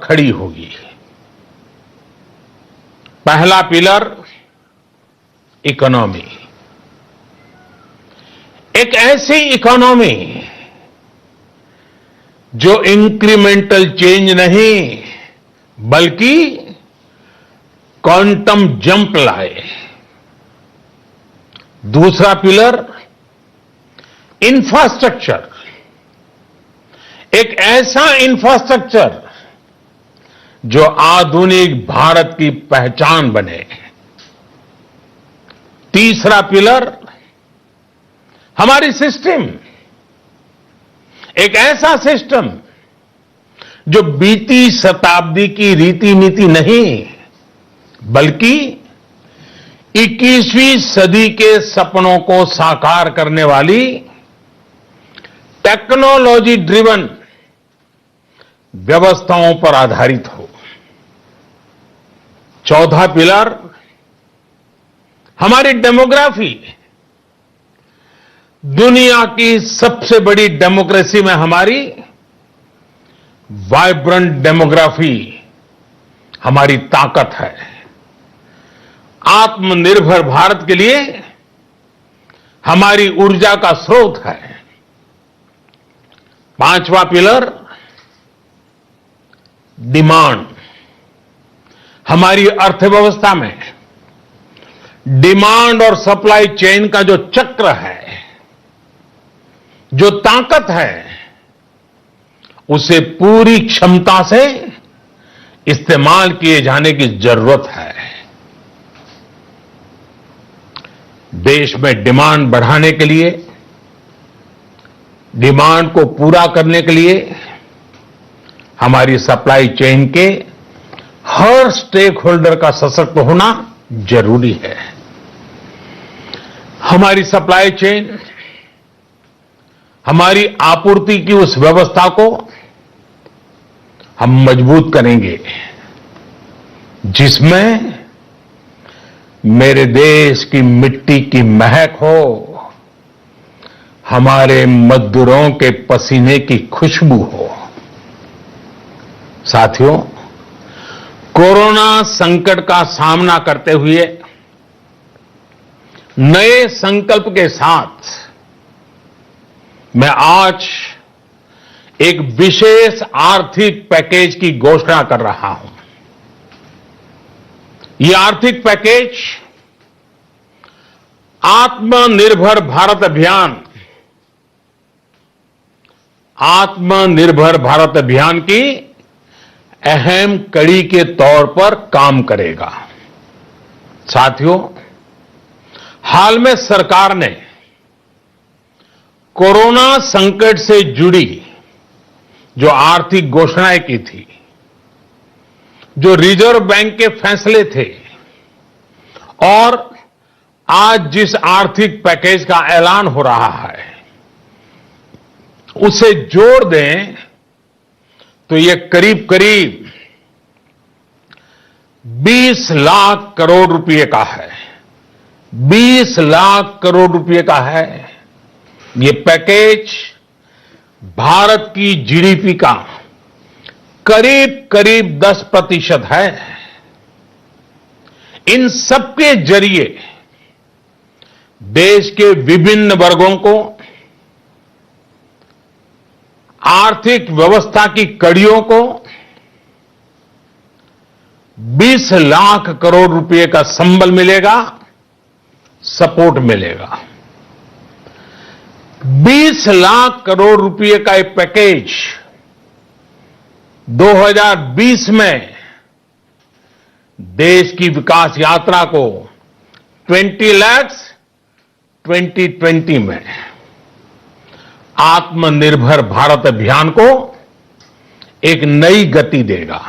खड़ी होगी। पहला पिलर इकोनॉमी, एक ऐसी इकोनॉमी जो इंक्रीमेंटल चेंज नहीं बल्कि क्वांटम जंप लाए। दूसरा पिलर इंफ्रास्ट्रक्चर, एक ऐसा इंफ्रास्ट्रक्चर जो आधुनिक भारत की पहचान बने। तीसरा पिलर हमारी सिस्टम, एक ऐसा सिस्टम जो बीती शताब्दी की रीति नीति नहीं बल्कि 21वीं सदी के सपनों को साकार करने वाली टेक्नोलॉजी ड्रिवन व्यवस्थाओं पर आधारित हो। चौथा पिलर हमारी डेमोग्राफी, दुनिया की सबसे बड़ी डेमोक्रेसी में हमारी वाइब्रेंट डेमोग्राफी हमारी ताकत है। आत्मनिर्भर भारत के लिए हमारी ऊर्जा का स्रोत है। पांचवा पिलर डिमांड, हमारी अर्थव्यवस्था में डिमांड और सप्लाई चेन का जो चक्र है, जो ताकत है, उसे पूरी क्षमता से इस्तेमाल किए जाने की जरूरत है। देश में डिमांड बढ़ाने के लिए, डिमांड को पूरा करने के लिए हमारी सप्लाई चेन के हर स्टेक होल्डर का सशक्त होना जरूरी है। हमारी सप्लाई चेन, हमारी आपूर्ति की उस व्यवस्था को हम मजबूत करेंगे जिसमें मेरे देश की मिट्टी की महक हो, हमारे मजदूरों के पसीने की खुशबू हो। साथियों, कोरोना संकट का सामना करते हुए नए संकल्प के साथ मैं आज एक विशेष आर्थिक पैकेज की घोषणा कर रहा हूं। यह आर्थिक पैकेज आत्मनिर्भर भारत अभियान, आत्मनिर्भर भारत अभियान की अहम कड़ी के तौर पर काम करेगा। साथियों, हाल में सरकार ने कोरोना संकट से जुड़ी जो आर्थिक घोषणाएं की थी, जो रिजर्व बैंक के फैसले थे और आज जिस आर्थिक पैकेज का ऐलान हो रहा है, उसे जोड़ दें तो ये करीब करीब 20 लाख करोड़ रुपए का है। 20 लाख करोड़ रुपए का है। ये पैकेज भारत की जीडीपी का करीब करीब 10% है। इन सबके जरिए देश के विभिन्न वर्गों को आर्थिक व्यवस्था की कड़ियों को 20 लाख करोड़ रुपए का संबल मिलेगा, सपोर्ट मिलेगा। 20 लाख करोड़ रुपए का एक पैकेज 2020 में देश की विकास यात्रा को 20 लाख 2020 में आत्मनिर्भर भारत अभियान को एक नई गति देगा।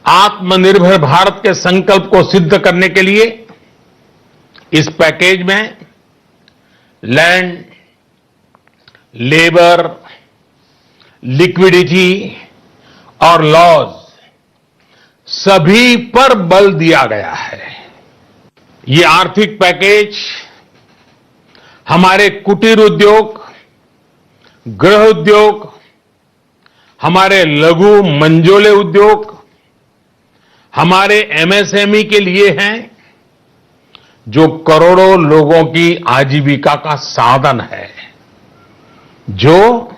आत्मनिर्भर भारत के संकल्प को सिद्ध करने के लिए इस पैकेज में लैंड, लेबर, लिक्विडिटी और लॉज सभी पर बल दिया गया है। ये आर्थिक पैकेज हमारे कुटीर उद्योग, गृह उद्योग, हमारे लघु मंझोले उद्योग, हमारे एमएसएमई के लिए हैं, जो करोड़ों लोगों की आजीविका का साधन है, जो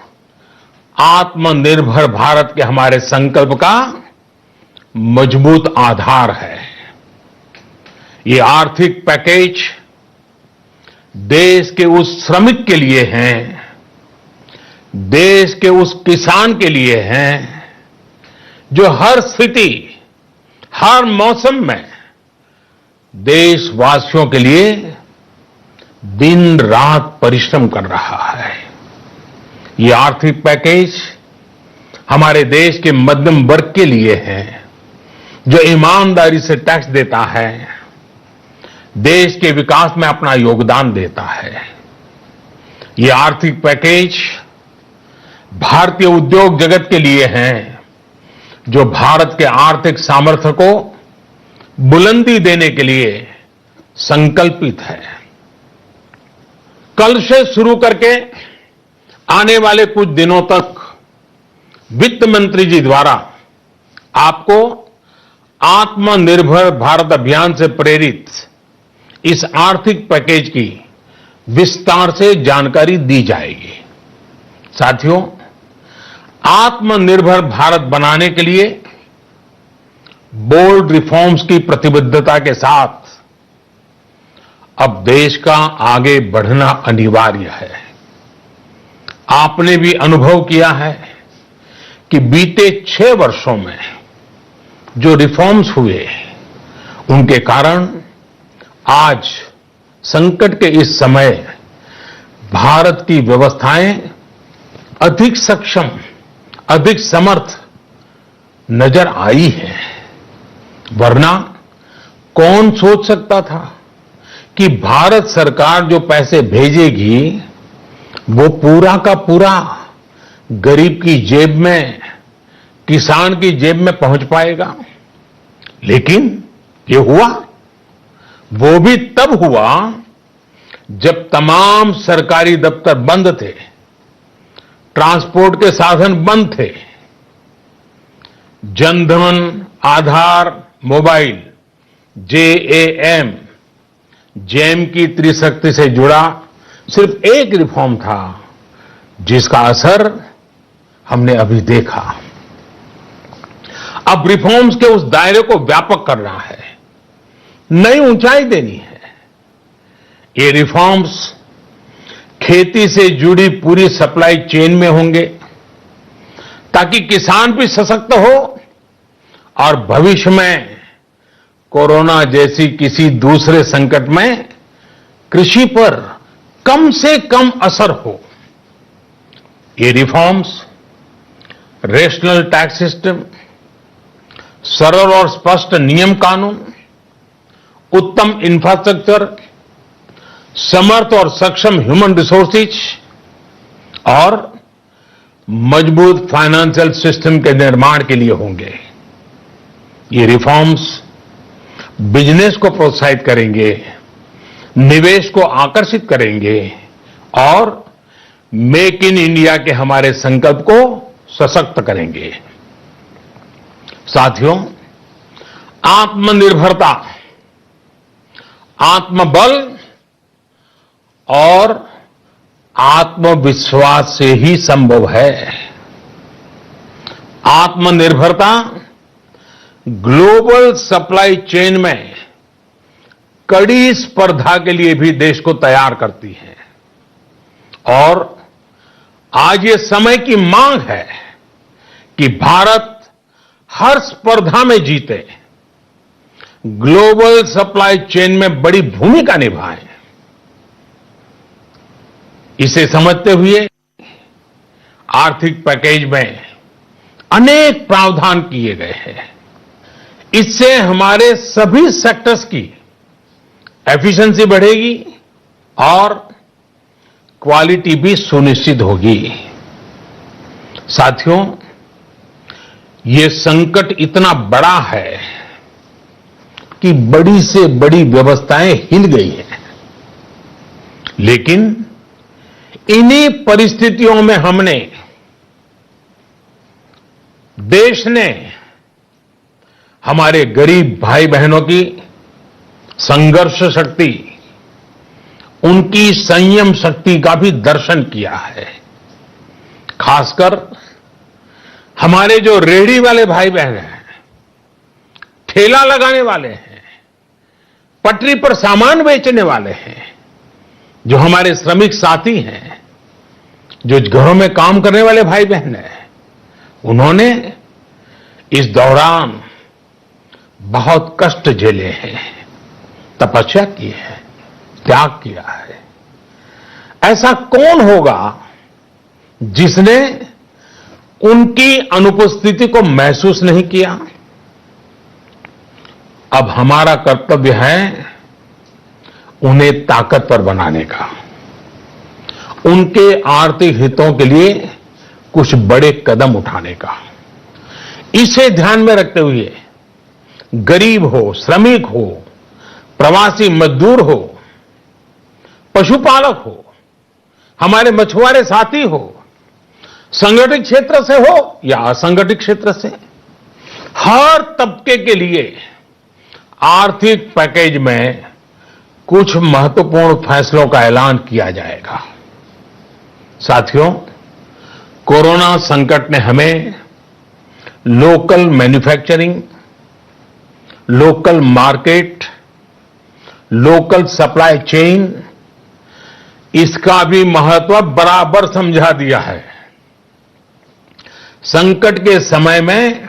आत्मनिर्भर भारत के हमारे संकल्प का मजबूत आधार है। ये आर्थिक पैकेज देश के उस श्रमिक के लिए हैं, देश के उस किसान के लिए हैं, जो हर स्थिति, हर मौसम में देशवासियों के लिए दिन रात परिश्रम कर रहा है। ये आर्थिक पैकेज हमारे देश के मध्यम वर्ग के लिए है, जो ईमानदारी से टैक्स देता है, देश के विकास में अपना योगदान देता है। ये आर्थिक पैकेज भारतीय उद्योग जगत के लिए है, जो भारत के आर्थिक सामर्थ्य को बुलंदी देने के लिए संकल्पित है। कल से शुरू करके आने वाले कुछ दिनों तक वित्त मंत्री जी द्वारा आपको आत्मनिर्भर भारत अभियान से प्रेरित इस आर्थिक पैकेज की विस्तार से जानकारी दी जाएगी। साथियों, आत्मनिर्भर भारत बनाने के लिए बोल्ड रिफॉर्म्स की प्रतिबद्धता के साथ अब देश का आगे बढ़ना अनिवार्य है। आपने भी अनुभव किया है कि बीते 6 वर्षों में जो रिफॉर्म्स हुए, उनके कारण आज संकट के इस समय भारत की व्यवस्थाएं अधिक सक्षम, अधिक समर्थ नजर आई है। वरना कौन सोच सकता था कि भारत सरकार जो पैसे भेजेगी वो पूरा का पूरा गरीब की जेब में, किसान की जेब में पहुंच पाएगा। लेकिन ये हुआ, वो भी तब हुआ जब तमाम सरकारी दफ्तर बंद थे, ट्रांसपोर्ट के साधन बंद थे। जनधन, आधार, मोबाइल, जेएम, जेम की त्रिशक्ति से जुड़ा सिर्फ एक रिफॉर्म था, जिसका असर हमने अभी देखा। अब रिफॉर्म्स के उस दायरे को व्यापक करना है, नई ऊंचाई देनी है। ये रिफॉर्म्स खेती से जुड़ी पूरी सप्लाई चेन में होंगे, ताकि किसान भी सशक्त हो और भविष्य में कोरोना जैसी किसी दूसरे संकट में कृषि पर कम से कम असर हो। ये रिफॉर्म्स रेशनल टैक्स सिस्टम, सरल और स्पष्ट नियम कानून, उत्तम इंफ्रास्ट्रक्चर, समर्थ और सक्षम ह्यूमन रिसोर्सेज और मजबूत फाइनेंशियल सिस्टम के निर्माण के लिए होंगे। ये रिफॉर्म्स बिजनेस को प्रोत्साहित करेंगे, निवेश को आकर्षित करेंगे और मेक इन इंडिया के हमारे संकल्प को सशक्त करेंगे। साथियों, आत्मनिर्भरता, आत्मबल और आत्मविश्वास से ही संभव है। आत्मनिर्भरता ग्लोबल सप्लाई चेन में कड़ी स्पर्धा के लिए भी देश को तैयार करती है और आज ये समय की मांग है कि भारत हर स्पर्धा में जीते, ग्लोबल सप्लाई चेन में बड़ी भूमिका निभाए। इसे समझते हुए आर्थिक पैकेज में अनेक प्रावधान किए गए हैं। इससे हमारे सभी सेक्टर्स की एफिशिएंसी बढ़ेगी और क्वालिटी भी सुनिश्चित होगी। साथियों, ये संकट इतना बड़ा है कि बड़ी से बड़ी व्यवस्थाएं हिल गई हैं। लेकिन इन्हीं परिस्थितियों में हमने देश ने हमारे गरीब भाई बहनों की संघर्ष शक्ति, उनकी संयम शक्ति का भी दर्शन किया है। खासकर हमारे जो रेहड़ी वाले भाई बहन हैं, ठेला लगाने वाले हैं, पटरी पर सामान बेचने वाले हैं, जो हमारे श्रमिक साथी हैं, जो घरों में काम करने वाले भाई बहन हैं, उन्होंने इस दौरान बहुत कष्ट झेले हैं, तपस्या की है, त्याग किया है। ऐसा कौन होगा जिसने उनकी अनुपस्थिति को महसूस नहीं किया? अब हमारा कर्तव्य है उन्हें ताकतवर बनाने का, उनके आर्थिक हितों के लिए कुछ बड़े कदम उठाने का। इसे ध्यान में रखते हुए गरीब हो, श्रमिक हो, प्रवासी मजदूर हो, पशुपालक हो, हमारे मछुआरे साथी हो, संगठित क्षेत्र से हो या असंगठित क्षेत्र से, हर तबके के लिए आर्थिक पैकेज में कुछ महत्वपूर्ण फैसलों का ऐलान किया जाएगा। साथियों, कोरोना संकट ने हमें local manufacturing, local market, local supply chain, इसका भी महत्व बराबर समझा दिया है। संकट के समय में